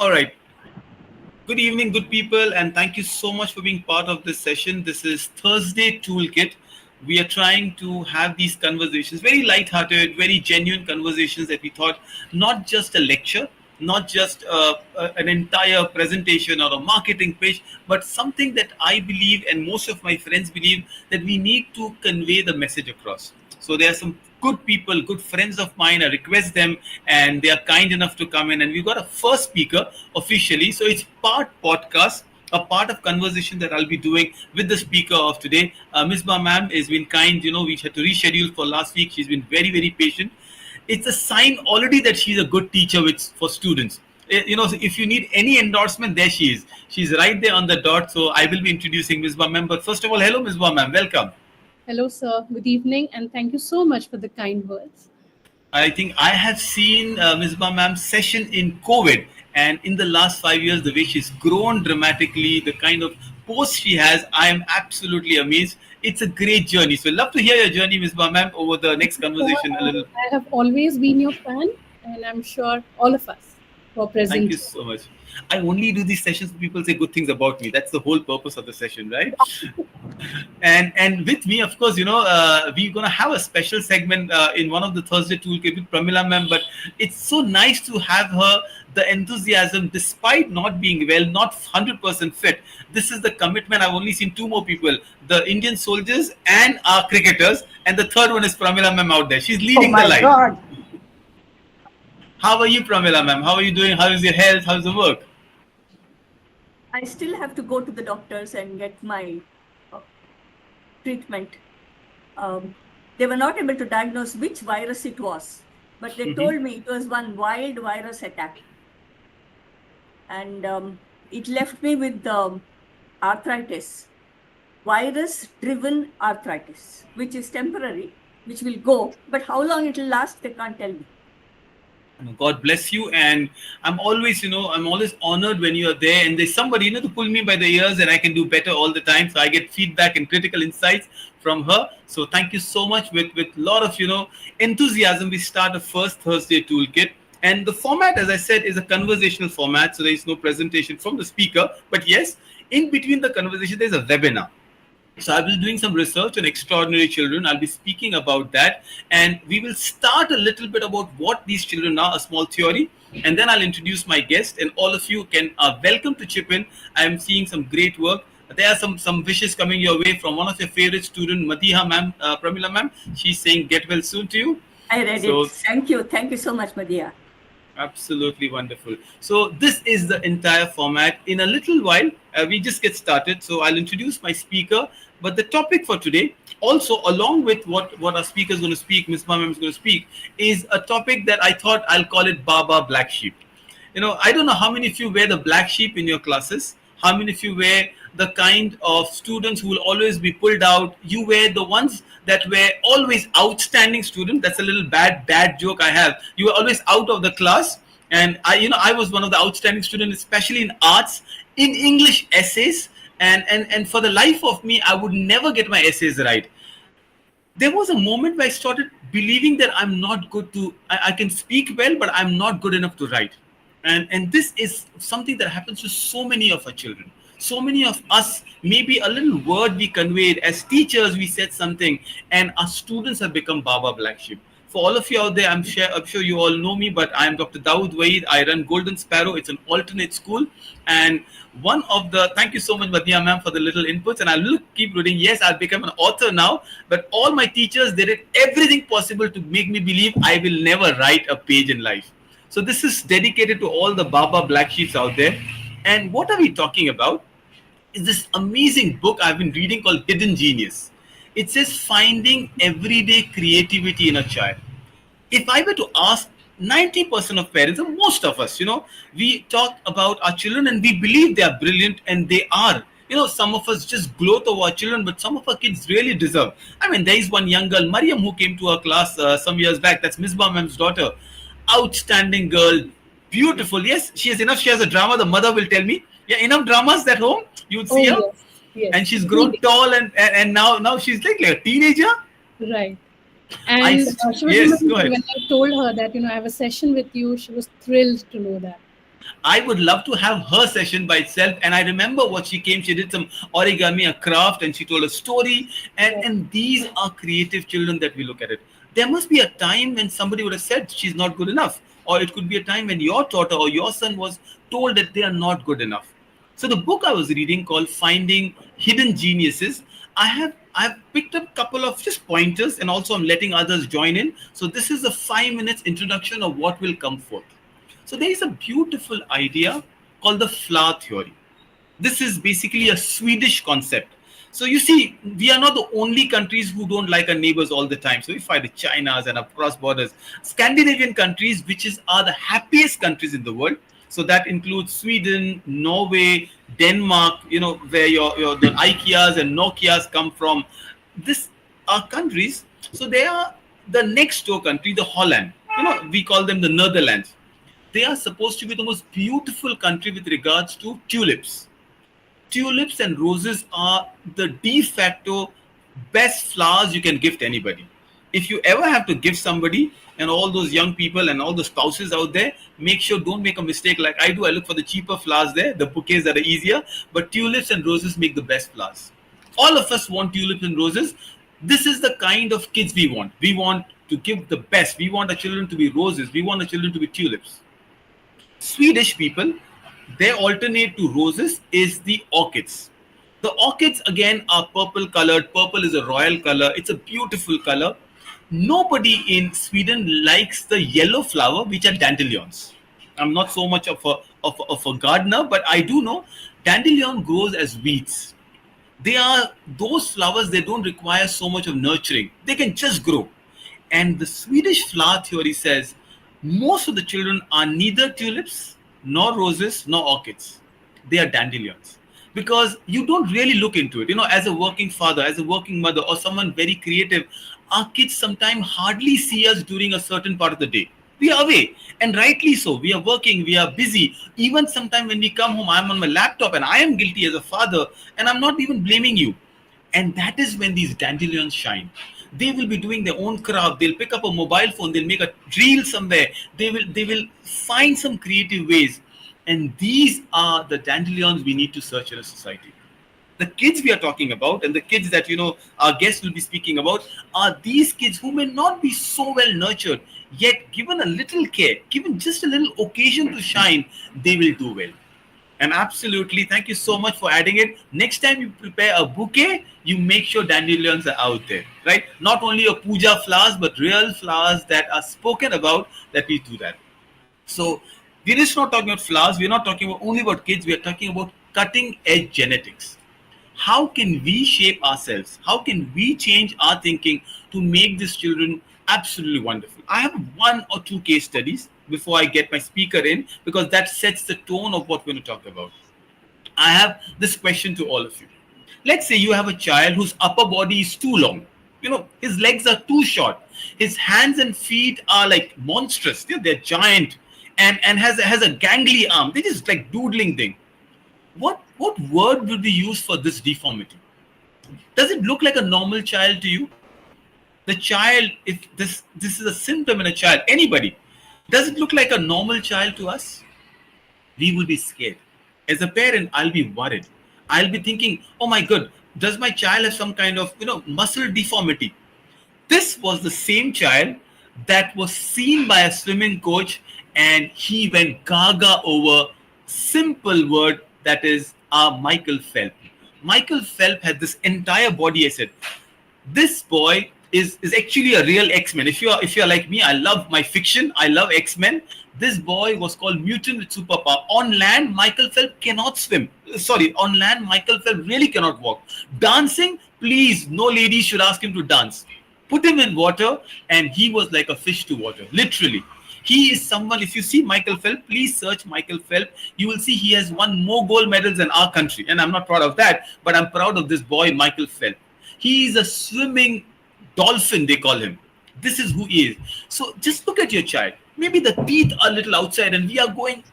All right. Good evening, good people, and thank you so much for being part of this session. This is Thursday Toolkit. We are trying to have these conversations, very light-hearted, very genuine conversations that we thought not just a lecture, not just an entire presentation or a marketing pitch, but something that I believe and most of my friends believe that we need to convey the message across. So there are some good people, good friends of mine. I request them, and they are kind enough to come in. And we've got a first speaker officially. So it's part podcast, a part of conversation that I'll be doing with the speaker of today. Misbah ma'am has been kind. We had to reschedule for last week. She's been very, very patient. It's a sign already that she's a good teacher for students. So if you need any endorsement, there she is. She's right there on the dot. So I will be introducing Misbah ma'am. But first of all, hello, Misbah ma'am. Welcome. Hello, sir. Good evening, and thank you so much for the kind words. I think I have seen Misbah ma'am's session in COVID, and in the last 5 years, the way she's grown dramatically, the kind of posts she has, I am absolutely amazed. It's a great journey. So, love to hear your journey, Misbah ma'am, over the next Sir, conversation a little. I have always been your fan, and I'm sure all of us who are Thank present you here. so much. I only do these sessions when people say good things about me. That's the whole purpose of the session, right? And with me, of course, we're gonna have a special segment in one of the Thursday Toolkit with Pramila ma'am. But it's so nice to have her, the enthusiasm, despite not being well, not 100% fit. This is the commitment. I've only seen two more people: the Indian soldiers and our cricketers, and the third one is Pramila ma'am out there. She's Oh leading the my line. God. How are you, Pramila ma'am? How are you doing? How is your health? How's the work? I still have to go to the doctors and get my uh, treatment. They were not able to diagnose which virus it was, but they told me it was one wild virus attack. And it left me with arthritis, virus-driven arthritis, which is temporary, which will go, but how long it will last, they can't tell me. God bless you. And I'm always honored when you are there and there's somebody, to pull me by the ears and I can do better all the time. So I get feedback and critical insights from her. So thank you so much. With a lot of, enthusiasm, we start a first Thursday Toolkit. And the format, as I said, is a conversational format. So there is no presentation from the speaker. But yes, in between the conversation, there's a webinar. So I will be doing some research on extraordinary children. I'll be speaking about that. And we will start a little bit about what these children are, a small theory. And then I'll introduce my guest. And all of you can welcome to chip in. I'm seeing some great work. There are some wishes coming your way from one of your favorite students, Madiha ma'am, Pramila ma'am. She's saying get well soon to you. I read it. Thank you. Thank you so much, Madhya. Absolutely wonderful. So this is the entire format. In a little while, we just get started. So I'll introduce my speaker. But the topic for today, also along with what our speaker is going to speak, Ms. Ma'am is going to speak, is a topic that I thought I'll call it Baba Black Sheep. I don't know how many of you wear the black sheep in your classes. How many of you wear the kind of students who will always be pulled out? You wear the ones that were always outstanding students. That's a little bad dad joke I have. You were always out of the class. And I was one of the outstanding students, especially in arts, in English essays. And for the life of me, I would never get my essays right. There was a moment where I started believing that I'm not I can speak well, but I'm not good enough to write. And this is something that happens to so many of our children. So many of us, maybe a little word we conveyed as teachers, we said something, and our students have become Baba Black Sheep. For all of you out there, I'm sure you all know me, but I'm Dr. DawoodVaid. I run Golden Sparrow. It's an alternate school. And thank you so much, Madhya ma'am, for the little inputs. And I'll keep reading. Yes, I've become an author now, but all my teachers, they did everything possible to make me believe I will never write a page in life. So this is dedicated to all the Baba Black Sheeps out there. And what are we talking about? Is this amazing book I've been reading called Hidden Genius. It says finding everyday creativity in a child. If I were to ask 90% of parents, and most of us, we talk about our children and we believe they are brilliant, and they are. Some of us just gloat over our children, but some of our kids really deserve. I mean, there is one young girl, Mariam, who came to our class some years back. That's Misbah ma'am's daughter. Outstanding girl, beautiful. Yes, she has a drama. The mother will tell me, yeah, enough dramas at home. You would see her. Yes. And she's grown tall, and now she's like a teenager. Right. And she was yes, go ahead. when I told her that I have a session with you, she was thrilled to know that. I would love to have her session by itself. And I remember what she came, she did some origami, a craft, and she told a story. And these are creative children that we look at it. There must be a time when somebody would have said she's not good enough. Or it could be a time when your daughter or your son was told that they are not good enough. So the book I was reading called Finding Hidden Geniuses, I've picked up a couple of just pointers, and also I'm letting others join in. So this is a 5 minutes introduction of what will come forth. So there is a beautiful idea called the flower theory. This is basically a Swedish concept. So you see, we are not the only countries who don't like our neighbors all the time. So we find the Chinas and across borders. Scandinavian countries, which are the happiest countries in the world. So that includes Sweden, Norway, Denmark, where your the IKEAs and Nokias come from. This are countries. So they are the next door country, the Holland. We call them the Netherlands. They are supposed to be the most beautiful country with regards to tulips. Tulips and roses are the de facto best flowers you can gift anybody. If you ever have to gift somebody, and all those young people and all the spouses out there, make sure don't make a mistake like I do. I look for the cheaper flowers there, the bouquets that are easier, but tulips and roses make the best flowers. All of us want tulips and roses. This is the kind of kids we want. We want to give the best. We want our children to be roses. We want our children to be tulips. Swedish people, their alternate to roses is the orchids. The orchids again are purple colored. Purple is a royal color. It's a beautiful color. Nobody in Sweden likes the yellow flower, which are dandelions. I'm not so much of a gardener, but I do know dandelion grows as weeds. They are those flowers, they don't require so much of nurturing. They can just grow. And the Swedish flower theory says most of the children are neither tulips, nor roses, nor orchids. They are dandelions. Because you don't really look into it. As a working father, as a working mother, or someone very creative, our kids sometimes hardly see us during a certain part of the day. We are away, and rightly so. We are working, we are busy. Even sometimes when we come home, I'm on my laptop, and I am guilty as a father, and I'm not even blaming you. And that is when these dandelions shine. They will be doing their own craft. They'll pick up a mobile phone. They'll make a reel somewhere. They will find some creative ways. And these are the dandelions we need to search in a society. The kids we are talking about, and the kids that our guests will be speaking about, are these kids who may not be so well nurtured, yet given a little care, given just a little occasion to shine, they will do well. And absolutely, thank you so much for adding it. Next time you prepare a bouquet, you make sure dandelions are out there, right? Not only your puja flowers, but real flowers that are spoken about, that we do that. So we're just not talking about flowers. We're not talking only about kids. We're talking about cutting edge genetics. How can we shape ourselves? How can we change our thinking to make these children absolutely wonderful? I have one or two case studies before I get my speaker in, because that sets the tone of what we're going to talk about. I have this question to all of you. Let's say you have a child whose upper body is too long. His legs are too short. His hands and feet are like monstrous. They're giant, and has a gangly arm. They're just like doodling thing. What word would we use for this deformity? Does it look like a normal child to you? The child, if this is a symptom in a child, anybody, does it look like a normal child to us? We will be scared. As a parent, I'll be worried. I'll be thinking, oh my God, does my child have some kind of muscle deformity? This was the same child that was seen by a swimming coach, and he went gaga over simple word, that is Michael Phelps. Michael Phelps had this entire body. I said, this boy is actually a real X-Men. If you're like me, I love my fiction. I love X-Men. This boy was called mutant with superpower. On land, Michael Phelps cannot swim. Sorry, on land, Michael Phelps really cannot walk. Dancing, please, no lady should ask him to dance. Put him in water, and he was like a fish to water, literally. He is someone, if you see Michael Phelps, please search Michael Phelps. You will see he has won more gold medals in our country. And I'm not proud of that, but I'm proud of this boy, Michael Phelps. He is a swimming dolphin, they call him. This is who he is. So just look at your child. Maybe the teeth are a little outside, and we are going,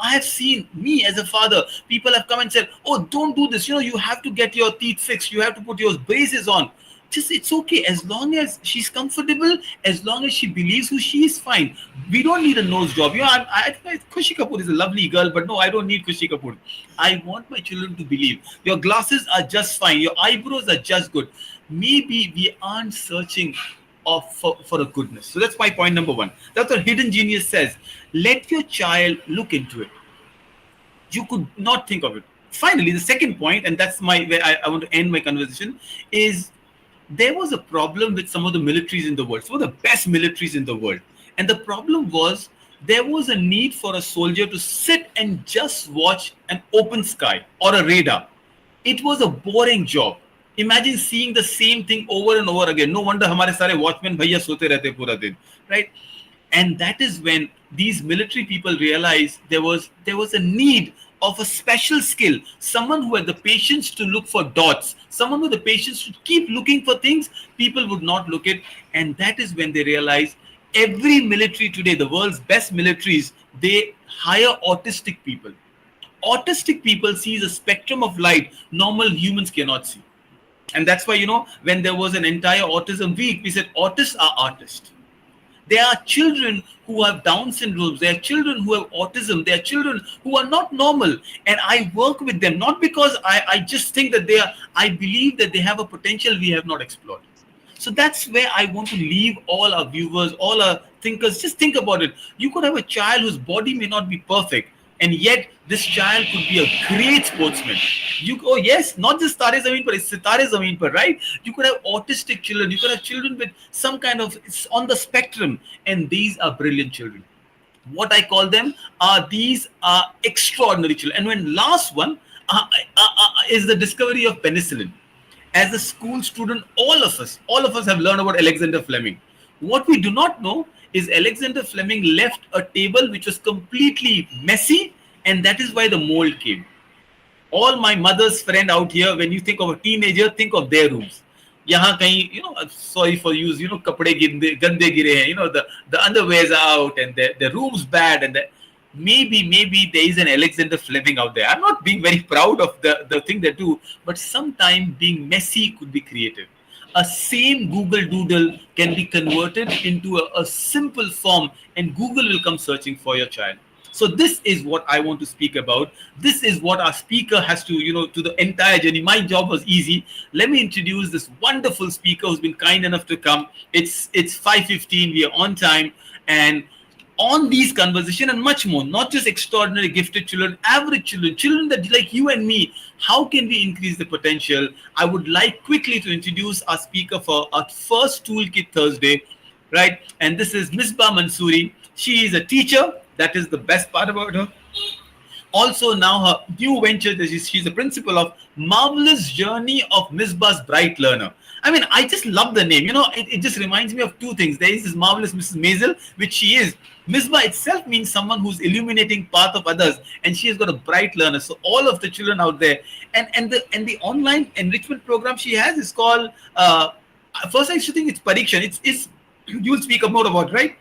I have seen, me as a father, people have come and said, oh, don't do this. You have to get your teeth fixed. You have to put your braces on. just it's okay as long as she's comfortable, as long as she believes who she is, fine. We don't need a nose job. I think Kushi Kapoor is a lovely girl, but no, I don't need Kushi Kapoor. I want my children to believe your glasses are just fine, your eyebrows are just good. Maybe we aren't searching for a goodness. So that's my point number one. That's what Hidden Genius says. Let your child look into it. You could not think of it. Finally, the second point, and that's where I want to end my conversation, is there was a problem with some of the militaries in the world, some of the best militaries in the world. And the problem was there was a need for a soldier to sit and just watch an open sky or a radar. It was a boring job. Imagine seeing the same thing over and over again. No wonder हमारे सारे watchmen भैया सोते रहते पूरा दिन, right? And that is when these military people realized there was a need of a special skill, someone who had the patience to look for dots, someone with the patience to keep looking for things people would not look at. And that is when they realized every military today, the world's best militaries, they hire autistic people. Autistic people sees a spectrum of light normal humans cannot see. And that's why, when there was an entire autism week, we said autists are artists. There are children who have Down syndromes. There are children who have autism. There are children who are not normal. And I work with them, not because I just think that I believe that they have a potential we have not explored. So that's where I want to leave all our viewers, all our thinkers. Just think about it. You could have a child whose body may not be perfect, and yet this child could be a great sportsman. Yes, not just Tare Zameen Par, it's Sitare Zameen Par, right? You could have autistic children, you could have children with some kind of, it's on the spectrum, and these are brilliant children. What I call them are these are extraordinary children. And when last one is the discovery of penicillin. As a school student, all of us have learned about Alexander Fleming. What we do not know is Alexander Fleming left a table which was completely messy, and that is why the mold came. All my mother's friend out here, when you think of a teenager, think of their rooms. Yahan kahin, sorry for use, kapde gande gire hain, the underwears are out and the room's bad, and maybe there is an Alexander Fleming out there. I'm not being very proud of the thing they do, but sometimes being messy could be creative. A same Google Doodle can be converted into a simple form, and Google will come searching for your child. So this is what I want to speak about. This is what our speaker has to, to the entire journey. My job was easy. Let me introduce this wonderful speaker who's been kind enough to come. It's 5:15. We are on time, and on these conversations and much more, not just extraordinary gifted children, average children that like you and me, how can we increase the potential? I would like quickly to introduce our speaker for our first Toolkit Thursday, right? And this is Misbah Mansuri. She is a teacher. That is the best part about her. Also now her new venture, she's the principal of Marvellous Journey of Misbah's Bright Learner. I mean, I just love the name. It just reminds me of two things. There is this marvelous Mrs. Maisel, which she is. Misbah itself means someone who's illuminating path of others, and she has got a bright learner. So all of the children out there, and the online enrichment program she has is called. First, I used to think it's PrashiXan. It's you'll speak more about, right?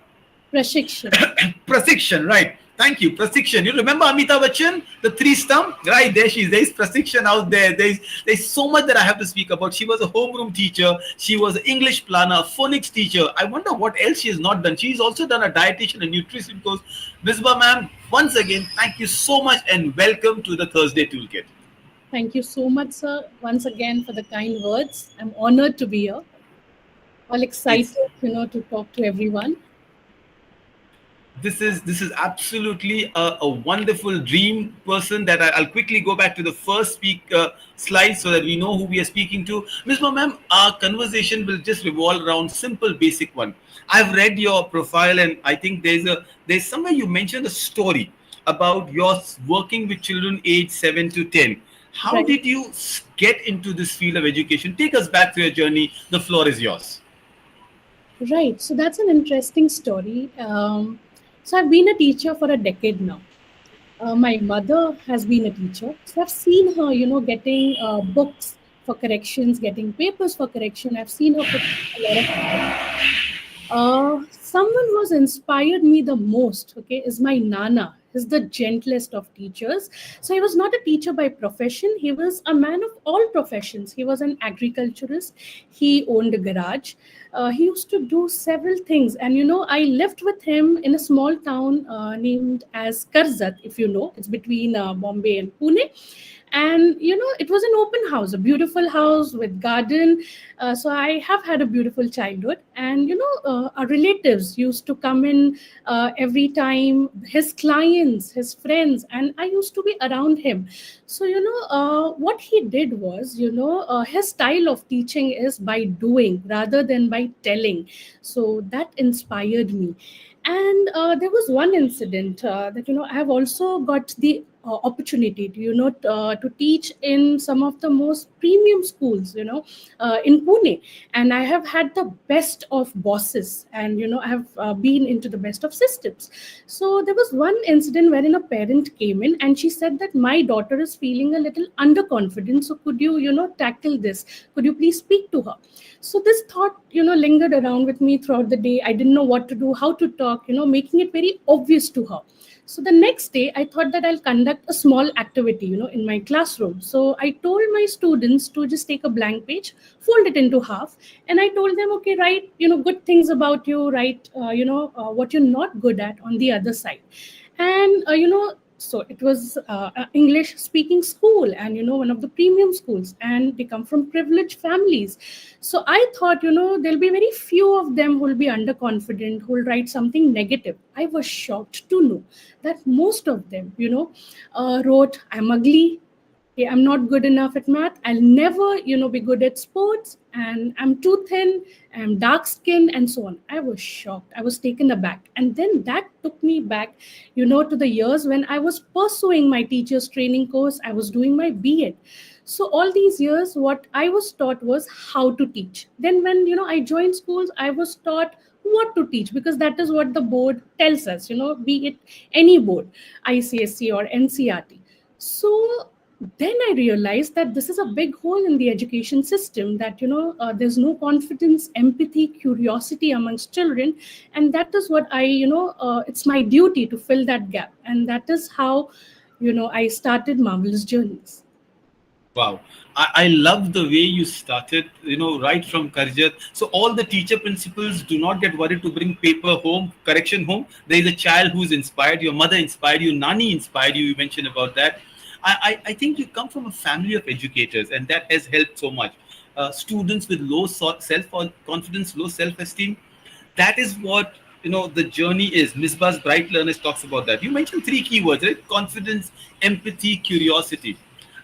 PrashiXan. PrashiXan, right? Thank you, PrashiXan. You remember Amitabh Bachchan, the three stump? Right, there she is. There's PrashiXan out there. There's so much that I have to speak about. She was a homeroom teacher. She was an English planner, a phonics teacher. I wonder what else she has not done. She's also done a dietitian and nutrition course. Misbah ma'am, once again, thank you so much and welcome to the Thursday Toolkit. Thank you so much, sir, once again for the kind words. I'm honored to be here. All excited, to talk to everyone. This is absolutely a wonderful dream person that I'll quickly go back to the first slide so that we know who we are speaking to. Ms. Ma'am, our conversation will just revolve around simple basic one. I've read your profile, and I think there's somewhere you mentioned a story about your working with children aged 7 to 10. How Right. did you get into this field of education? Take us back to your journey. The floor is yours. Right. So that's an interesting story. So I've been a teacher for a decade now. My mother has been a teacher. So I've seen her, getting books for corrections, getting papers for correction. I've seen her put a lot of someone who's inspired me the most, okay, is my nana. He's the gentlest of teachers. So he was not a teacher by profession, he was a man of all professions. He was an agriculturist, he owned a garage, he used to do several things. And I lived with him in a small town named as Karzat, if you know. It's between Bombay and Pune. And it was an open house, a beautiful house with garden. So I have had a beautiful childhood. And our relatives used to come in every time, his clients, his friends, and I used to be around him. So what he did was, his style of teaching is by doing rather than by telling. So that inspired me. And there was one incident that I have also got the opportunity to to teach in some of the most premium schools, in Pune. And I have had the best of bosses, and I have been into the best of systems. So there was one incident wherein a parent came in and she said that my daughter is feeling a little underconfident, so could you tackle this, could you please speak to her. So this thought lingered around with me throughout the day. I didn't know what to do, how to talk, making it very obvious to her. So the next day, I thought that I'll conduct a small activity, in my classroom. So I told my students to just take a blank page, fold it into half, and I told them, okay, write, good things about you, write, what you're not good at on the other side. And so it was English speaking school, and one of the premium schools, and they come from privileged families. So I thought there'll be very few of them who will be underconfident, who will write something negative. I was shocked to know that most of them wrote, I'm ugly, okay, I'm not good enough at math, I'll never be good at sports, and I'm too thin, I'm dark skinned, and so on. I was shocked, I was taken aback. And then that took me back to the years when I was pursuing my teacher's training course, I was doing my B.Ed. So all these years what I was taught was how to teach. Then when I joined schools, I was taught what to teach, because that is what the board tells us, be it any board, ICSE or NCRT. So then I realized that this is a big hole in the education system, that there's no confidence, empathy, curiosity amongst children. And that is what I it's my duty to fill that gap. And that is how I started Marvelous Journeys. Wow. I love the way you started, right from Karjat. So all the teacher principals, do not get worried to bring paper home, correction home. There is a child who's inspired. Your mother inspired you. Nani inspired you. You mentioned about that. I think you come from a family of educators, and that has helped so much. Students with low self-confidence, low self-esteem, that is what the journey is. Misbah's Bright Learners talks about that. You mentioned three keywords, right? Confidence, empathy, curiosity.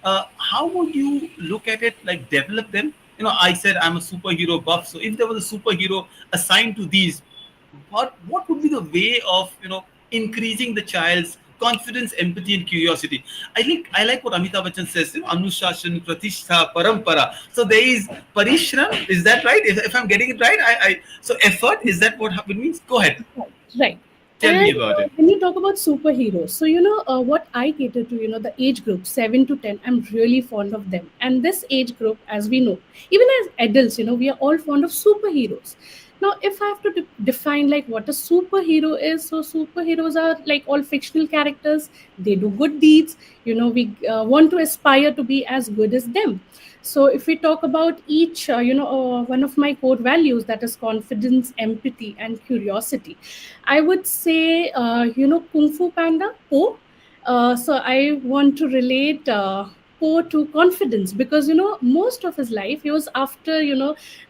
How would you look at it, like develop them? I said I'm a superhero buff. So if there was a superhero assigned to these, what would be the way of increasing the child's confidence, empathy, and curiosity? I like what Amitabh Bachchan says, Anushashan, Pratishtha, Parampara. So there is Parishram, is that right? If I'm getting it right, so effort, is that what it means? Go ahead, Right. tell me And about it. when you talk about superheroes, so what I cater to, the age group 7 to 10, I'm really fond of them. And this age group, as we know, even as adults, we are all fond of superheroes. Now, if I have to define like what a superhero is, so superheroes are like all fictional characters. They do good deeds. We want to aspire to be as good as them. So if we talk about each, one of my core values, that is confidence, empathy, and curiosity, I would say, Kung Fu Panda, Po. So I want to relate Po to confidence, because, most of his life, he was after,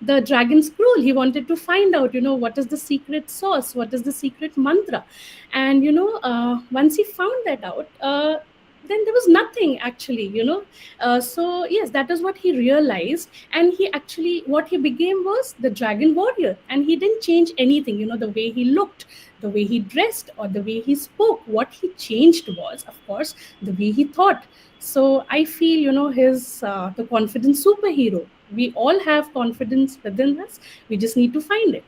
the dragon scroll. He wanted to find out, what is the secret sauce, what is the secret mantra. And, once he found that out, then there was nothing actually, so yes, that is what he realized. And he actually, what he became was the dragon warrior, and he didn't change anything, the way he looked, the way he dressed, or the way he spoke. What he changed was, of course, the way he thought. So I feel, his the confident superhero. We all have confidence within us. We just need to find it.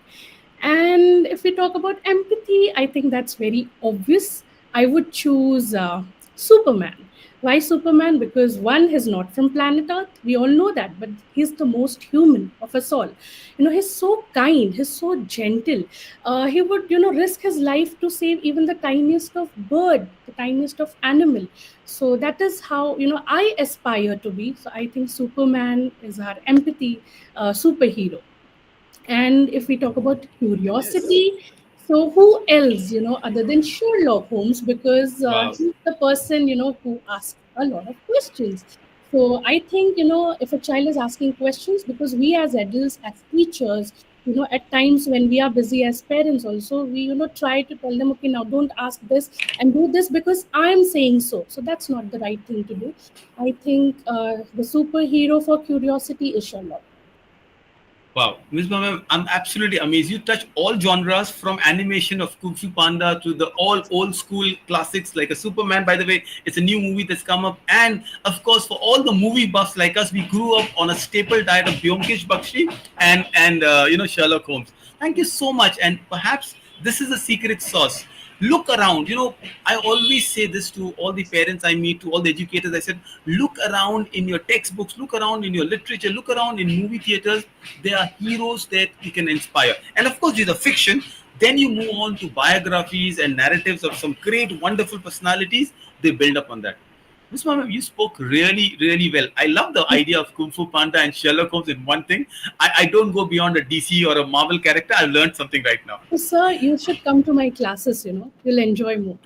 And if we talk about empathy, I think that's very obvious. I would choose Superman, Why Superman? Because one, he's not from planet Earth. We all know that, but he's the most human of us all. He's so kind. He's so gentle. He would, risk his life to save even the tiniest of bird, the tiniest of animal. So that is how I aspire to be. So I think Superman is our empathy superhero. And if we talk about Yes. curiosity, so who else, other than Sherlock Holmes, because Wow. he's the person, who asks a lot of questions. So I think, if a child is asking questions, because we as adults, as teachers, at times when we are busy as parents also, we, try to tell them, okay, now don't ask this and do this because I'm saying so. So that's not the right thing to do. I think the superhero for curiosity is Sherlock. Wow, Ms. Ma'am, I'm absolutely amazed. You touch all genres from animation of Kung Fu Panda to the all old school classics like a Superman. By the way, it's a new movie that's come up, and of course, for all the movie buffs like us, we grew up on a staple diet of Byomkesh Bakshi and Sherlock Holmes. Thank you so much, and perhaps this is a secret sauce. Look around. I always say this to all the parents I meet, to all the educators. I said, look around in your textbooks, look around in your literature, look around in movie theaters. There are heroes that you can inspire, and of course these are fiction. Then you move on to biographies and narratives of some great wonderful personalities. They build up on that. Miss Mama, you spoke really, really well. I love the idea of Kung Fu Panda and Sherlock Holmes in one thing. I don't go beyond a DC or a Marvel character. I've learned something right now. So, sir, you should come to my classes, you'll enjoy more.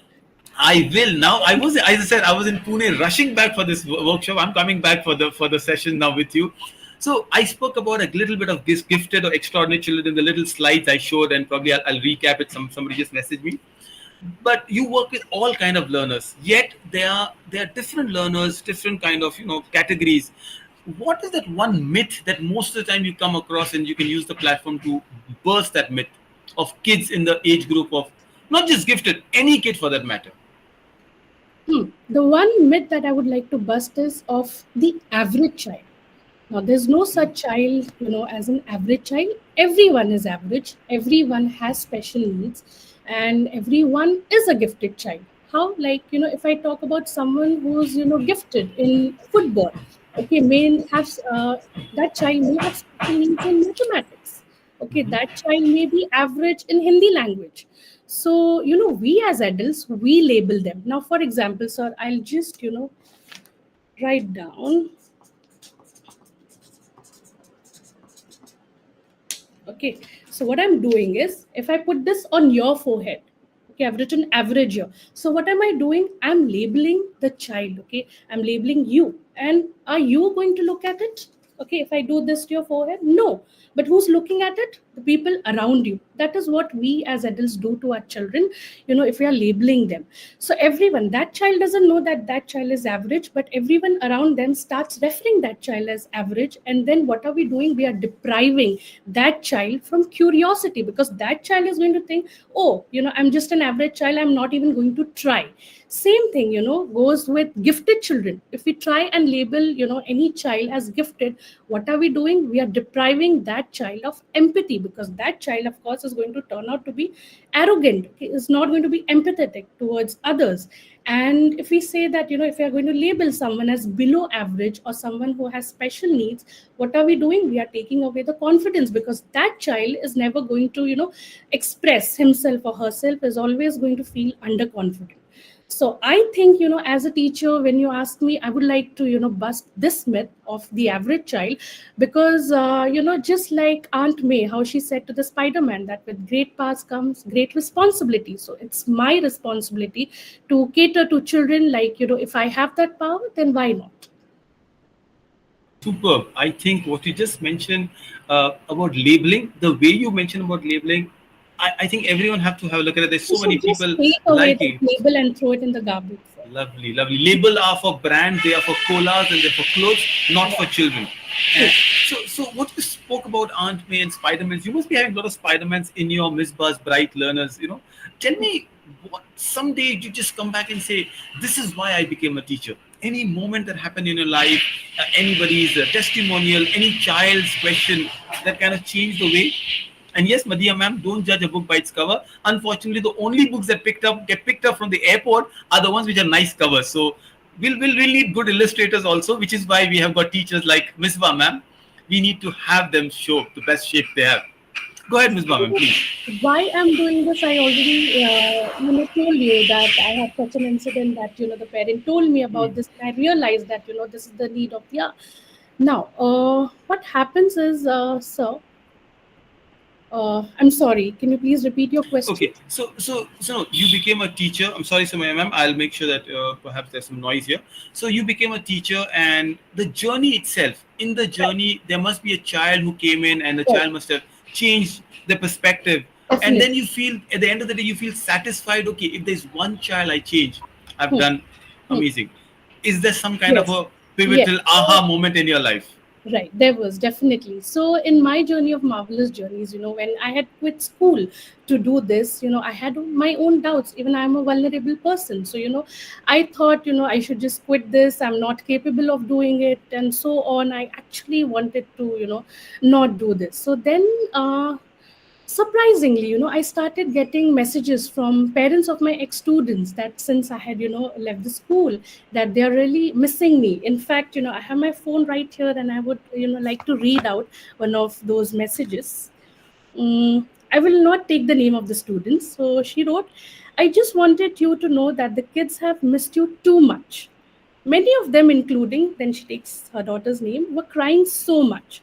I will now. As I said, I was in Pune, rushing back for this workshop. I'm coming back for the session now with you. So I spoke about a little bit of this gifted or extraordinary children in the little slides I showed, and probably I'll recap it. Somebody just messaged me. But you work with all kind of learners. Yet there are different learners, different kind of categories. What is that one myth that most of the time you come across, and you can use the platform to burst that myth of kids in the age group of not just gifted, any kid for that matter? The one myth that I would like to bust is of the average child. Now, there's no such child, as an average child. Everyone is average. Everyone has special needs, and everyone is a gifted child. How? Like, if I talk about someone who's, gifted in football, okay, may have that child may have special needs in mathematics. Okay, that child may be average in Hindi language. So, we as adults, we label them. Now, for example, sir, I'll just, write down. Okay, so what I'm doing is if I put this on your forehead, okay, I've written average here. So what am I doing? I'm labeling the child, okay, I'm labeling you. And are you going to look at it? Okay, if I do this to your forehead, no. But who's looking at it? The people around you. That is what we as adults do to our children, if we are labeling them. So everyone, that child doesn't know that that child is average, but everyone around them starts referring that child as average. And then what are we doing? We are depriving that child from curiosity, because that child is going to think, oh, I'm just an average child, I'm not even going to try. Same thing, goes with gifted children. If we try and label, any child as gifted, what are we doing? We are depriving that child of empathy, because that child, of course, is going to turn out to be arrogant, okay, is not going to be empathetic towards others. And if we say that, if we are going to label someone as below average or someone who has special needs, what are we doing? We are taking away the confidence, because that child is never going to, express himself or herself, is always going to feel underconfident. So I think, as a teacher, when you ask me, I would like to, bust this myth of the average child, because, just like Aunt May, how she said to the Spider-Man that with great powers comes great responsibility. So it's my responsibility to cater to children. Like, if I have that power, then why not? Superb. I think what you just mentioned about labeling, the way you mentioned about labeling, I think everyone have to have a look at it. There's We so many should just people take away like that you. label and throw it in the garbage, sir. Lovely, lovely. Label are for brand, they are for colas, and they're for clothes, not for children. True. And so what you spoke about Aunt May and Spider-Mans, you must be having a lot of Spider-Mans in your Misbah's bright learners. Tell me, what someday you just come back and say, "This is why I became a teacher." Any moment that happened in your life, anybody's testimonial, any child's question that kind of changed the way. And yes, Madhya ma'am, don't judge a book by its cover. Unfortunately, the only books that get picked up from the airport are the ones which are nice covers. So we'll need good illustrators also, which is why we have got teachers like Misbah ma'am. We need to have them show the best shape they have. Go ahead, Misbah ma'am, please. Why I'm doing this, I already told you that I had such an incident that the parent told me about this, and I realized that this is the need of the hour. Now, what happens is, sir, I'm sorry. Can you please repeat your question? Okay, so you became a teacher. I'm sorry, Samaya ma'am. I'll make sure that perhaps there's some noise here. So you became a teacher, and the journey itself. In the Right. journey, there must be a child who came in, and the Right. child must have changed the perspective. And Definitely. then you feel, at the end of the day, you feel satisfied. Okay, if there's one child I change, I've Hmm. done Hmm. amazing. Is there some kind of Yes. a Yes. pivotal aha moment in your life? Right, there was definitely. So, in my journey of marvelous journeys, when I had quit school to do this, I had my own doubts. Even I'm a vulnerable person. So, I thought, I should just quit this. I'm not capable of doing it, and so on. I actually wanted to, not do this. So, then, surprisingly, I started getting messages from parents of my ex students that since I had left the school, that they're really missing me. In fact, I have my phone right here, and I would like to read out one of those messages. I will not take the name of the students. So she wrote, I just wanted you to know that the kids have missed you too much. Many of them, including, then she takes her daughter's name, were crying so much.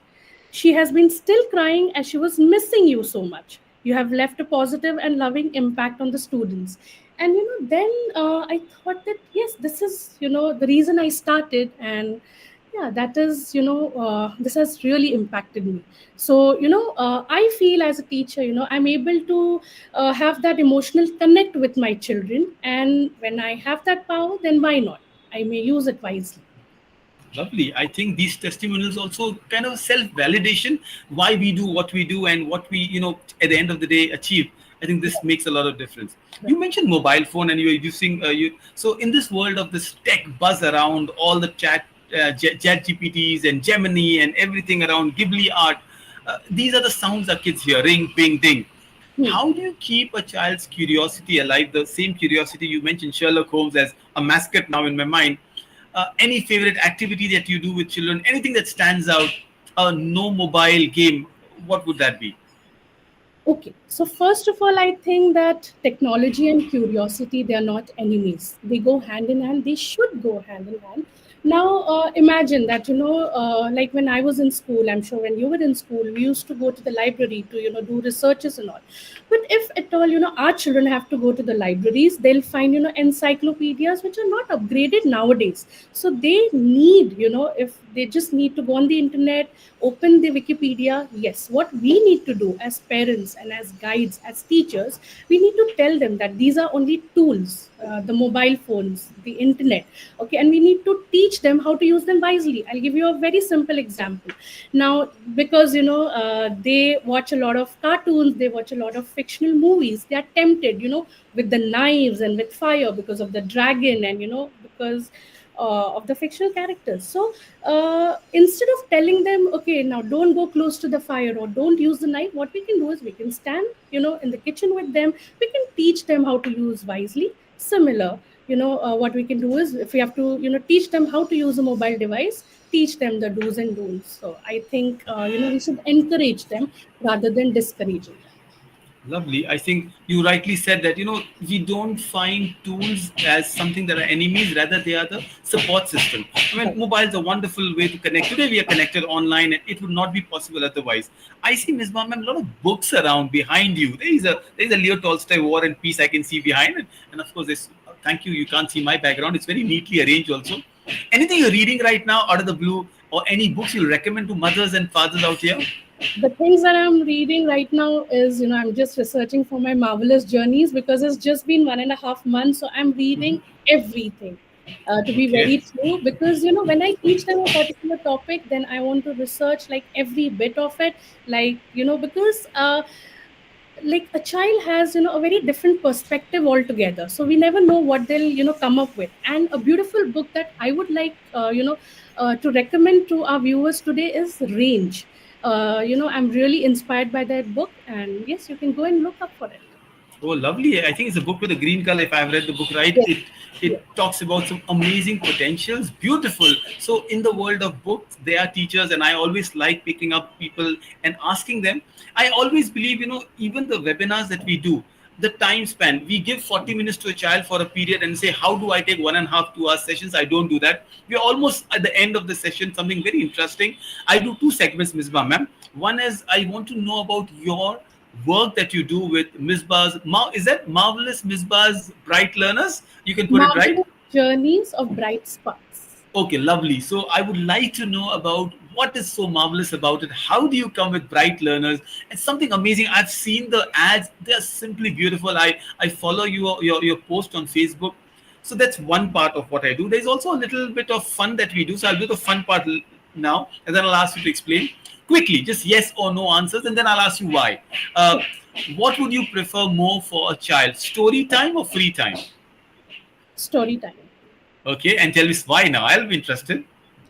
She has been still crying as she was missing you so much. You have left a positive and loving impact on the students. And then I thought that yes, this is the reason I started, and yeah, that is this has really impacted me. So I feel as a teacher, I'm able to have that emotional connect with my children, and when I have that power, then why not? I may use it wisely. Lovely. I think these testimonials also kind of self validation why we do what we do and what we, at the end of the day achieve. I think this Right, makes a lot of difference. right. You mentioned mobile phone and you were using you. So in this world of this tech buzz around all the chat GPTs and Gemini and everything around Ghibli art, these are the sounds our kids hear: ring, ping, ding. Hmm. How do you keep a child's curiosity alive? The same curiosity you mentioned Sherlock Holmes as a mascot now in my mind. Any favorite activity that you do with children? Anything that stands out? A no mobile game. What would that be? Okay, so first of all, I think that technology and curiosity, they are not enemies. They go hand in hand. They should go hand in hand. Now, imagine that like when I was in school, I'm sure when you were in school, we used to go to the library to do researches and all. But if at all our children have to go to the libraries, they'll find encyclopedias which are not upgraded nowadays. So they need if they just need to go on the internet, open the Wikipedia. Yes, what we need to do as parents and as guides, as teachers, we need to tell them that these are only tools, the mobile phones, the internet. Okay, and we need to teach them how to use them wisely. I'll give you a very simple example. Now, because they watch a lot of cartoons, they watch a lot of fictional movies, they are tempted with the knives and with fire because of the dragon, and because of the fictional characters. So instead of telling them, okay, now don't go close to the fire or don't use the knife, what we can do is we can stand in the kitchen with them. We can teach them how to use wisely. Similar, what we can do is, if we have to teach them how to use a mobile device, teach them the do's and don'ts. So I think we should encourage them rather than discouraging them. Lovely. I think you rightly said that, we don't find tools as something that are enemies, rather, they are the support system. I mean, Right. mobile is a wonderful way to connect. Today, we are connected online, and it would not be possible otherwise. I see, Ms. Ma'am, a lot of books around behind you. There is a Leo Tolstoy War and Peace I can see behind it. And of course, this, thank you. You can't see my background. It's very neatly arranged also. Anything you're reading right now out of the blue, or any books you'll recommend to mothers and fathers out here? The things that I'm reading right now is, I'm just researching for my marvelous journeys because it's just been 1.5 months. So I'm reading everything. To be Okay. very true, because when I teach them a particular topic, then I want to research like every bit of it, like because like a child has a very different perspective altogether, so we never know what they'll come up with. And a beautiful book that I would like to recommend to our viewers today is Range. I'm really inspired by that book, and yes, you can go and look up for it. Oh, lovely. I think it's a book with a green color. If I've read the book right, Yes, it yes. talks about some amazing potentials. Beautiful. So in the world of books, there are teachers, and I always like picking up people and asking them. I always believe, even the webinars that we do, the time span, we give 40 minutes to a child for a period and say, how do I take 1.5, 2 hour sessions? I don't do that. We're almost at the end of the session, something very interesting. I do two segments, Misbah ma'am. One is I want to know about your work that you do with Misbah's. Is that Marvelous Misbah's Bright Learners? You can put it right. Marvelous journeys of bright sparks. Okay, lovely. So I would like to know about what is so marvelous about it. How do you come with bright learners? It's something amazing. I've seen the ads; they're simply beautiful. I follow your post on Facebook. So that's one part of what I do. There's also a little bit of fun that we do. So I'll do the fun part now, and then I'll ask you to explain quickly, just yes or no answers, and then I'll ask you why. Uh, what would you prefer more for a child? Story time or free time? Story time. Okay, and tell me why now. I'll be interested.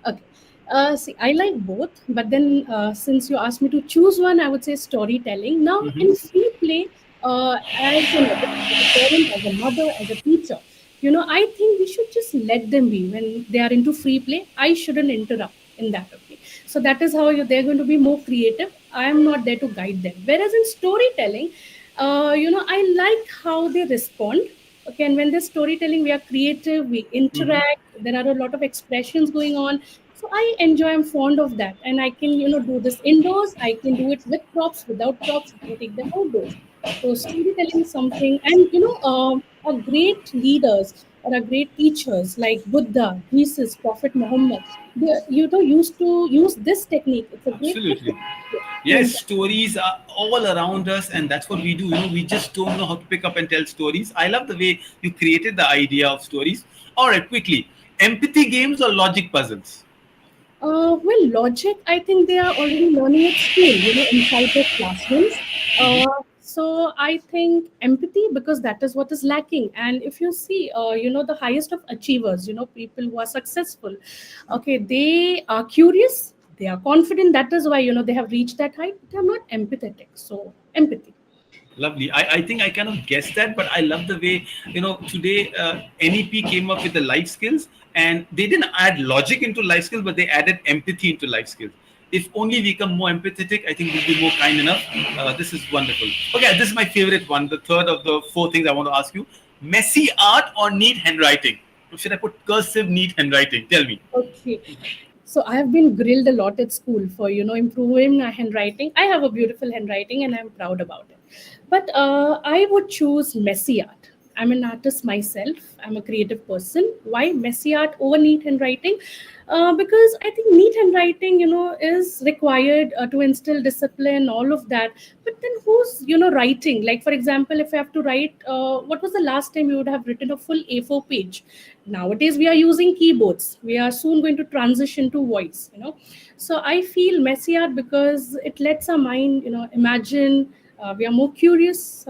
Okay. See, I like both, but then since you asked me to choose one, I would say storytelling. Now, in free play, as an adult, as a parent, as a mother, as a teacher, I think we should just let them be. When they are into free play, I shouldn't interrupt in that. Okay. So that is how they're going to be more creative. I am not there to guide them. Whereas in storytelling, I like how they respond. Okay, and when there's storytelling, we are creative, we interact, there are a lot of expressions going on. So I enjoy, I'm fond of that. And I can, do this indoors, I can do it with props, without props, I can take them outdoors. So storytelling is something, and our great leaders or our great teachers like Buddha, Jesus, Prophet Muhammad, they used to use this technique. It's a great Absolutely. technique. Yeah, to Yes, interact. stories are all around us, and that's what we do. We just don't know how to pick up and tell stories. I love the way you created the idea of stories. All right, quickly. Empathy games or logic puzzles? Well, logic, I think they are already learning at school, inside their classrooms. So I think empathy, because that is what is lacking. And if you see, the highest of achievers, people who are successful, okay, they are curious, they are confident. That is why, they have reached that height. They are not empathetic. So empathy. Lovely. I think I kind of guessed that, but I love the way, today NEP came up with the life skills, and they didn't add logic into life skills, but they added empathy into life skills. If only we become more empathetic, I think we'll be more kind enough. This is wonderful. Okay, this is my favorite one, the third of the four things I want to ask you. Messy art or neat handwriting? Or should I put cursive neat handwriting? Tell me. Okay. So I have been grilled a lot at school for improving my handwriting. I have a beautiful handwriting and I'm proud about it. But I would choose messy art. I'm an artist myself. I'm a creative person. Why messy art over neat handwriting? Because I think neat handwriting, is required to instill discipline, all of that. But then who's, writing? Like, for example, if I have to write, what was the last time you would have written a full A4 page? Nowadays, we are using keyboards. We are soon going to transition to voice. So I feel messy art because it lets our mind, imagine. We are more curious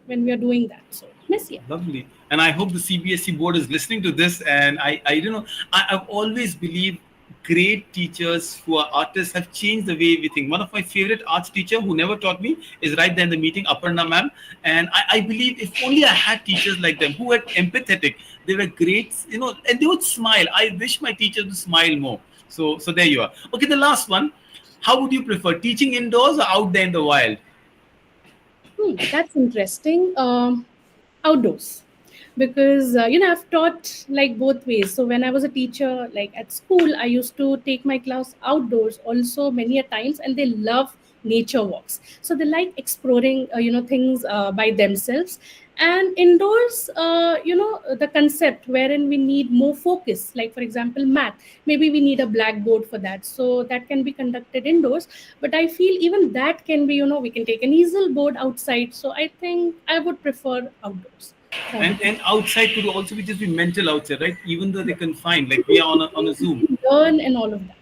when we are doing that. So messy art. Lovely. And I hope the CBSE board is listening to this. And I don't know, I've always believed great teachers who are artists have changed the way we think. One of my favorite arts teacher who never taught me is right there in the meeting, Aparna ma'am. And I believe if only I had teachers like them who were empathetic, they were great, and they would smile. I wish my teachers would smile more. So there you are. Okay, the last one. How would you prefer teaching indoors or out there in the wild? That's interesting. Outdoors, because I've taught like both ways. So when I was a teacher, like at school, I used to take my class outdoors also many a times, and they love nature walks. So they like exploring, things by themselves. And indoors, the concept wherein we need more focus, like for example, math. Maybe we need a blackboard for that, so that can be conducted indoors. But I feel even that can be, we can take an easel board outside. So I think I would prefer outdoors rather than And outside could also be just be mental outside, right? Even though they confined, like we are on a Zoom. learn and all of that.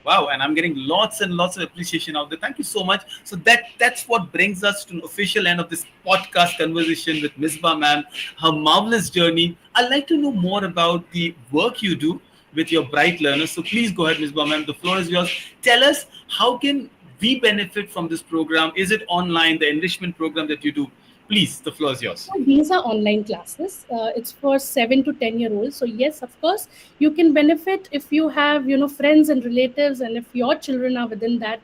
Wow, and I'm getting lots and lots of appreciation out there. Thank you so much. So that's what brings us to an official end of this podcast conversation with Misbah ma'am, her marvelous journey. I'd like to know more about the work you do with your bright learners. So please go ahead, Misbah ma'am. The floor is yours. Tell us, how can we benefit from this program? Is it online, the enrichment program that you do? Please, the floor is yours. These are online classes. It's for 7 to 10-year-olds. So yes, of course, you can benefit if you have friends and relatives, and if your children are within that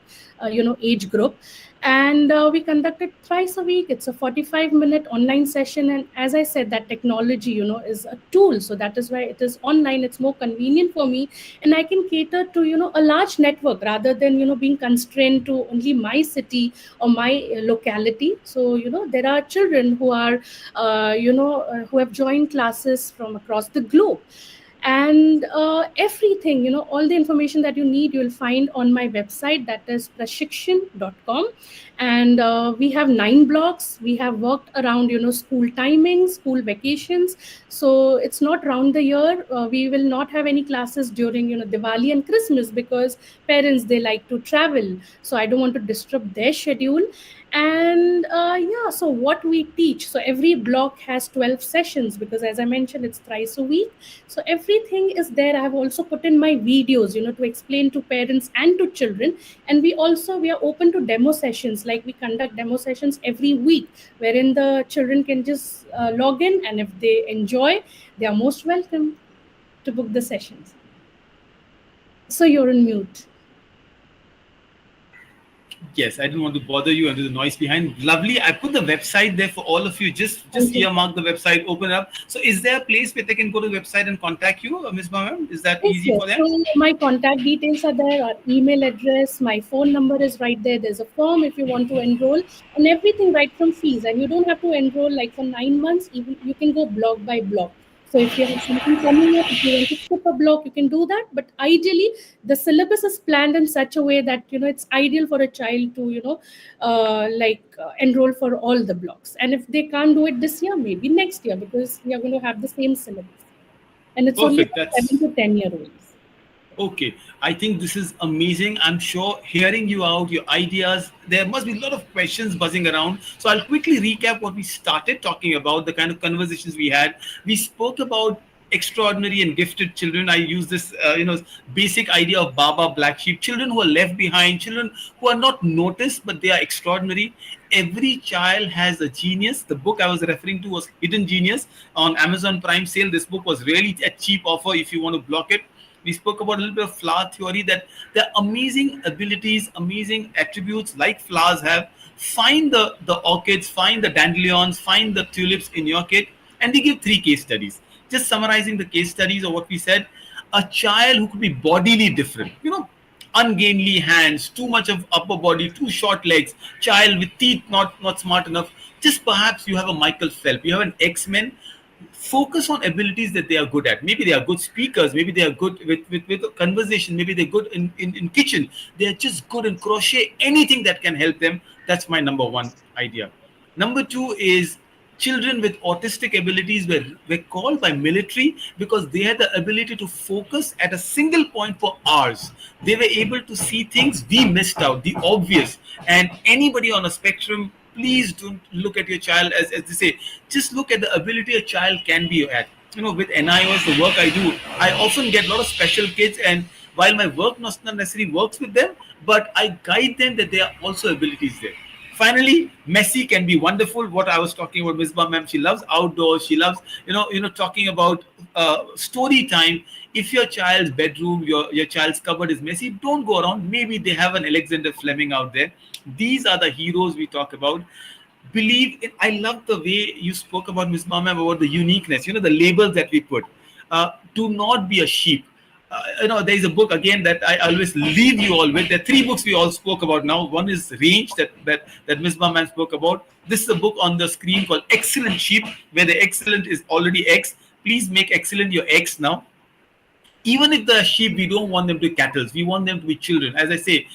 age group. And we conduct it thrice a week. It's a 45-minute online session, and as I said, that technology is a tool. So that is why it is online. It's more convenient for me, and I can cater to a large network rather than being constrained to only my city or my locality. So there are children who are who have joined classes from across the globe. And everything, all the information that you need, you'll find on my website, that is PrashiXan.com. And we have 9 blocks. We have worked around school timings, school vacations. So it's not round the year. We will not have any classes during Diwali and Christmas, because parents, they like to travel, so I don't want to disrupt their schedule. And yeah, so what we teach, so every block has 12 sessions, because as I mentioned, it's thrice a week. So everything is there. I have also put in my videos to explain to parents and to children. And we are open to demo sessions. Like, we conduct demo sessions every week, wherein the children can just log in, and if they enjoy, they are most welcome to book the sessions. So you're on mute. Yes, I didn't want to bother you and do the noise behind. Lovely. I put the website there for all of you. Just Thank you. earmark the website, open up. So is there a place where they can go to the website and contact you, Misbah ma'am? Is that Yes, easy yes. for them? So my contact details are there, our email address, my phone number is right there. There's a form if you want to enroll, and everything right from fees. And you don't have to enroll like for 9 months. Even you can go block by block. So if you have something coming up, if you want to skip a block, you can do that. But ideally, the syllabus is planned in such a way that it's ideal for a child to enroll for all the blocks. And if they can't do it this year, maybe next year, because we are going to have the same syllabus, and it's only Perfect. for 7 to 10-year-olds. Okay, I think this is amazing. I'm sure hearing you out, your ideas, there must be a lot of questions buzzing around. So I'll quickly recap what we started talking about, the kind of conversations we had. We spoke about extraordinary and gifted children. I use this, basic idea of Baba, black sheep, children who are left behind, children who are not noticed, but they are extraordinary. Every child has a genius. The book I was referring to was Hidden Genius on Amazon Prime sale. This book was really a cheap offer if you want to block it. We spoke about a little bit of flower theory, that there are amazing abilities, amazing attributes like flowers have. Find the orchids, find the dandelions, find the tulips in your kit. And we give 3 case studies. Just summarizing the case studies of what we said. A child who could be bodily different, ungainly hands, too much of upper body, too short legs, child with teeth not smart enough. Just perhaps you have a Michael Phelps, you have an X-Men. Focus on abilities that they are good at. Maybe they are good speakers, maybe they are good with conversation, maybe they're good in kitchen, they're just good in crochet, anything that can help them. That's my number one idea. Number two is children with autistic abilities were called by military because they had the ability to focus at a single point for hours. They were able to see things we missed out, the obvious. And anybody on a spectrum, please don't look at your child as they say, just look at the ability a child can be at. With NIOS, the work I do, I often get a lot of special kids, and while my work not necessarily works with them, but I guide them that there are also abilities there. Finally, messy can be wonderful. What I was talking about, Misbah ma'am, she loves outdoors. She loves, talking about story time. If your child's bedroom, your child's cupboard is messy, don't go around. Maybe they have an Alexander Fleming out there. These are the heroes we talk about. Believe in. I love the way you spoke about Misbah ma'am, about the uniqueness. The labels that we put. Do not be a sheep. There is a book again that I always leave you all with. There are 3 books we all spoke about now. One is Range, that Misbah man spoke about. This is a book on the screen called Excellent Sheep, where the excellent is already X. Please make excellent your X now. Even if the sheep, we don't want them to be cattle, we want them to be children. As I say,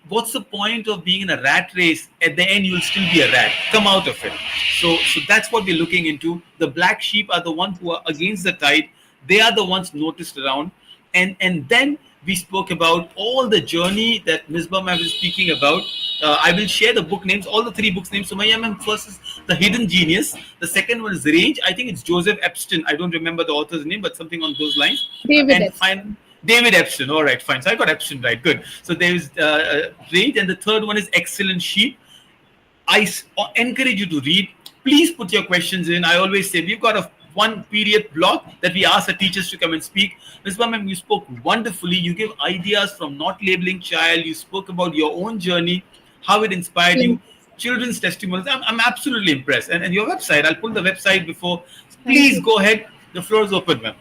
what's the point of being in a rat race? At the end, you'll still be a rat. Come out of it. So that's what we're looking into. The black sheep are the ones who are against the tide. They are the ones noticed around. And then we spoke about all the journey that Misbah ma'am is speaking about. I will share the book names, all the 3 books names. So my ma'am first is The Hidden Genius. The second one is Range. I think it's Joseph Epstein. I don't remember the author's name, but something on those lines. David And Epstein. fine, David Epstein. All right, fine. So I got Epstein right. Good. So there is Range, and the third one is Excellent Sheep. I encourage you to read. Please put your questions in. I always say we've got a one period block that we ask the teachers to come and speak. Misbah ma'am, you spoke wonderfully. You give ideas from not labeling child. You spoke about your own journey, how it inspired you, Thank children's testimonies. I'm absolutely impressed. And your website, I'll pull the website before. thank Please you. go ahead. The floor is open, ma'am.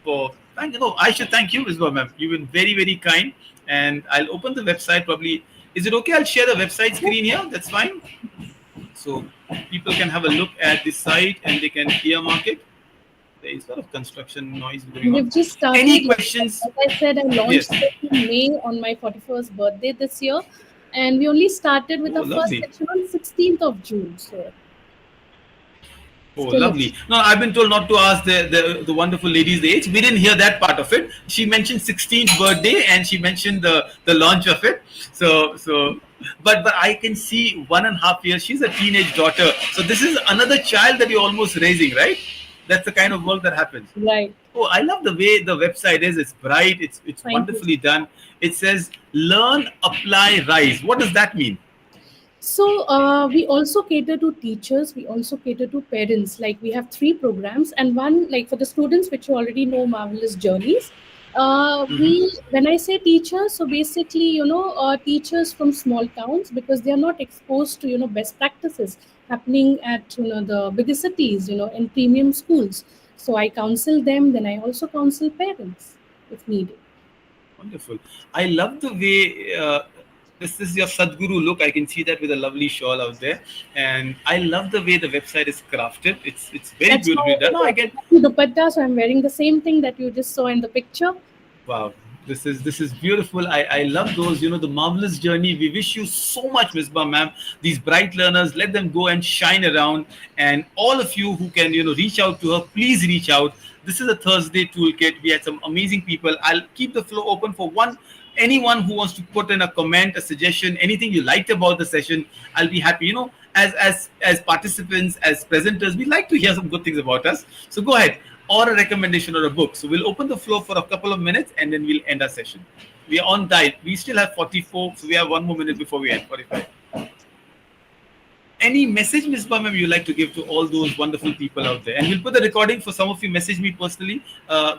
For thank you. No, I should thank you, Misbah ma'am. You've been very, very kind. And I'll open the website probably. Is it okay? I'll share the website screen here. That's fine. So people can have a look at the site and they can earmark it. There is a lot of construction noise going on. We've just Any started. questions? As I said, I Yes. launched it in May on my 41st birthday this year, and we only started with Oh, our first lovely. section on 16th of June. So Oh, still lovely. it's No, I've been told not to ask the wonderful lady's age. We didn't hear that part of it. She mentioned 16th birthday and she mentioned the launch of it. But I can see 1.5 years. She's a teenage daughter. So this is another child that you're almost raising, right? That's the kind of work that happens. right. Oh, I love the way the website is. It's bright. It's Thank you. wonderfully done. It says learn, apply, rise. What does that mean? So we also cater to teachers. We also cater to parents. Like we have three programs, and one like for the students, which you already know, Marvelous Journeys. We when I say teachers, so basically teachers from small towns because they are not exposed to best practices happening at the bigger cities, in premium schools. So I counsel them. Then I also counsel parents if needed. Wonderful. I love the way this is your Sadguru look. I can see that with a lovely shawl out there, and I love the way the website is crafted. It's very That's beautifully my done. No, I get dupatta. So I'm wearing the same thing that you just saw in the picture. wow. This is beautiful. I love those. The marvelous journey. We wish you so much, Misbah ma'am. These bright learners, let them go and shine around. And all of you who can reach out to her, please reach out. This is a Thursday toolkit. We had some amazing people. I'll keep the floor open for anyone who wants to put in a comment, a suggestion, anything you liked about the session. I'll be happy. As participants, as presenters, we like to hear some good things about us. So go ahead, or a recommendation or a book. So we'll open the floor for a couple of minutes and then we'll end our session. We are on diet. We still have 44, so we have 1 more minute before we end. 45. Any message, Ms. Bamam, you like to give to all those wonderful people out there? And we'll put the recording for some of you. Message me personally.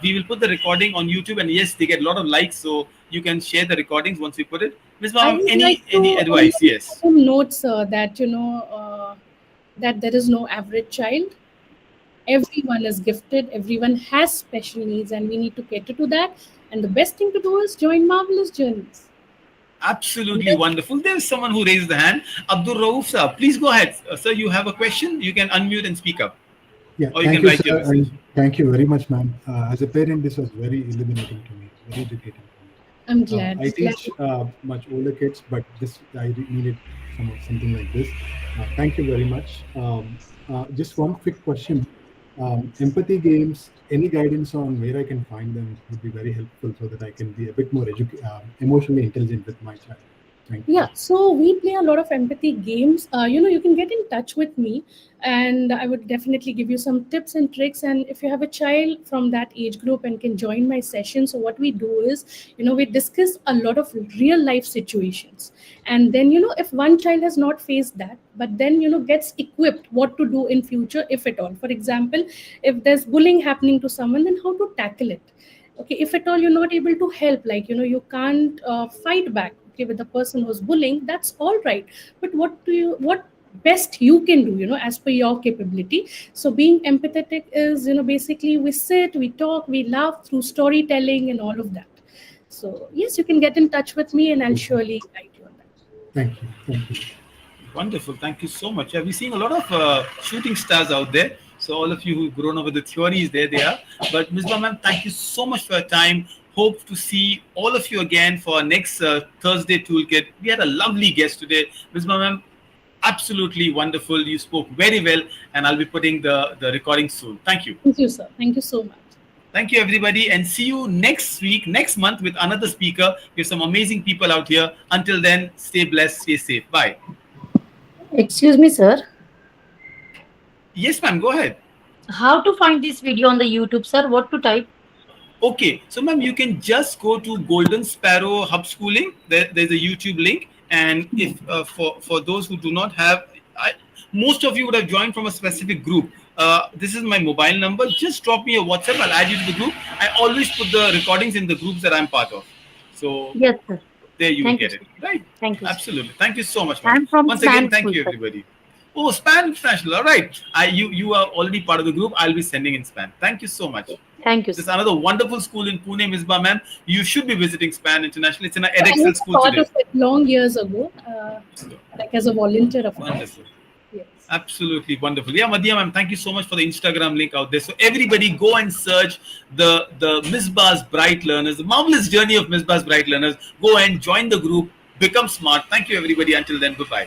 We will put the recording on YouTube, and yes, they get a lot of likes, so you can share the recordings once we put it. Ms. I Bamam, would like any to advice? Yes. some notes that that there is no average child. Everyone is gifted. Everyone has special needs, and we need to cater to that. And the best thing to do is join Marvelous Journeys. Absolutely wonderful. There's someone who raised the hand. Abdul Rauf sir, please go ahead. Sir, you have a question? You can unmute and speak up. Yeah, Or you thank can you, write your sir, message. and thank you very much, ma'am. As a parent, this was very illuminating to me, very educating to me. I'm glad. I teach much older kids, but I needed something like this. Thank you very much. Just one quick question. Empathy games, any guidance on where I can find them would be very helpful so that I can be a bit more emotionally intelligent with my child. Thank you. Yeah, so we play a lot of empathy games. You can get in touch with me, and I would definitely give you some tips and tricks. And if you have a child from that age group and can join my session, so what we do is, we discuss a lot of real life situations. And then, if one child has not faced that, but then, gets equipped what to do in future, if at all. For example, if there's bullying happening to someone, then how to tackle it. Okay, if at all you're not able to help, like you can't fight back, okay, with the person who's bullying, that's all right. But what best you can do, as per your capability. So being empathetic is, basically we sit, we talk, we laugh through storytelling and all of that. So yes, you can get in touch with me and I'll surely guide you on that. Thank you. Thank you. Wonderful. Thank you so much. We're seeing a lot of shooting stars out there. So all of you who've grown up with the theories, there they are. But Ms. Ma'am, thank you so much for your time. Hope to see all of you again for our next Thursday toolkit. We had a lovely guest today. Ms. Ma'am, absolutely wonderful. You spoke very well, and I'll be putting the recording soon. Thank you. Thank you, sir. Thank you so much. Thank you, everybody, and see you next week, next month with another speaker. We have some amazing people out here. Until then, stay blessed, stay safe. Bye. Excuse me, sir. Yes, ma'am, go ahead. How to find this video on the YouTube, sir? What to type? Okay, so ma'am, you can just go to Golden Sparrow Hub Schooling. There's a YouTube link, and if for those who do not have, Most of you would have joined from a specific group. This is my mobile number. Just drop me a WhatsApp. I'll add you to the group. I always put the recordings in the groups that I'm part of. So Yes, sir. there you will Thank you, get it. sir. Right? Thank you, sir. Absolutely. Thank you so much, ma'am. I'm from Once again, Span thank School, you, sir. everybody. Oh, Span International. All right. You are already part of the group. I'll be sending in Span. Thank you so much. Thank you, There's sir. another wonderful school in Pune, Misbah, ma'am. You should be visiting Span International. It's in an I edXL was school part today. of it long years ago, like as a volunteer, of course. Wonderful. Yes. Absolutely wonderful. Yeah, Madhya ma'am, thank you so much for the Instagram link out there. So everybody go and search the Misbah's Bright Learners, the marvelous journey of Misbah's Bright Learners. Go and join the group, become smart. Thank you, everybody. Until then, bye-bye.